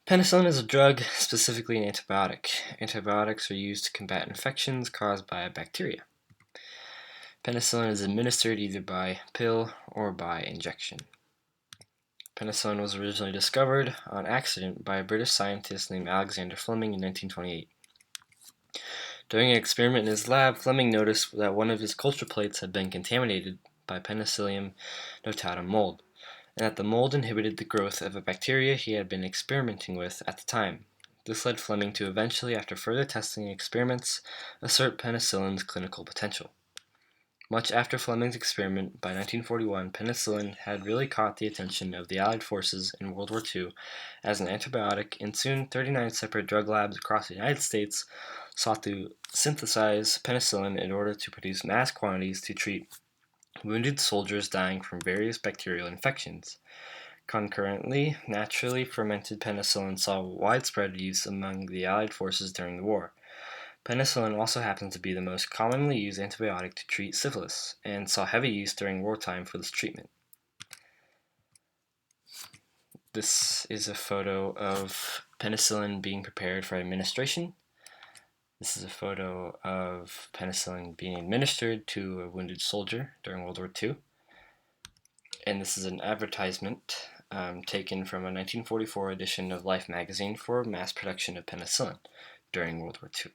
Penicillin is a drug, specifically an antibiotic. Antibiotics are used to combat infections caused by a bacteria. Penicillin is administered either by pill or by injection. Penicillin was originally discovered on accident by a British scientist named Alexander Fleming in 1928. During an experiment in his lab, Fleming noticed that one of his culture plates had been contaminated by Penicillium notatum mold, and that the mold inhibited the growth of a bacteria he had been experimenting with at the time. This led Fleming to eventually, after further testing and experiments, assert penicillin's clinical potential. Much after Fleming's experiment, by 1941, penicillin had really caught the attention of the Allied forces in World War II as an antibiotic, and soon 39 separate drug labs across the United States sought to synthesize penicillin in order to produce mass quantities to treat wounded soldiers dying from various bacterial infections. Concurrently, naturally fermented penicillin saw widespread use among the Allied forces during the war. Penicillin also happens to be the most commonly used antibiotic to treat syphilis, and saw heavy use during wartime for this treatment. This is a photo of penicillin being prepared for administration. This is a photo of penicillin being administered to a wounded soldier during World War II. And this is an advertisement taken from a 1944 edition of Life magazine for mass production of penicillin during World War II.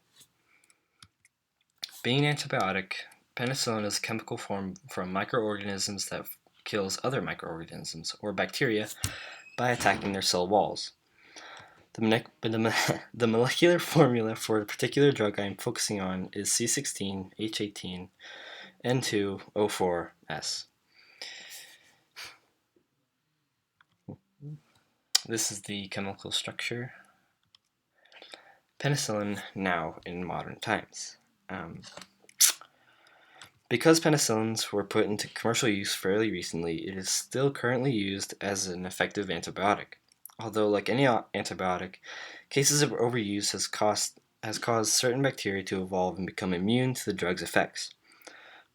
Being an antibiotic, penicillin is a chemical formed from microorganisms that kills other microorganisms, or bacteria, by attacking their cell walls. The molecular formula for the particular drug I am focusing on is C16H18N2O4S. This is the chemical structure. Penicillin now in modern times. Because penicillins were put into commercial use fairly recently, it is still currently used as an effective antibiotic. Although, like any antibiotic, cases of overuse has caused certain bacteria to evolve and become immune to the drug's effects.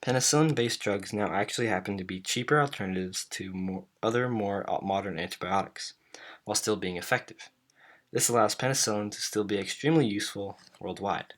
Penicillin-based drugs now actually happen to be cheaper alternatives to other more modern antibiotics, while still being effective. This allows penicillin to still be extremely useful worldwide.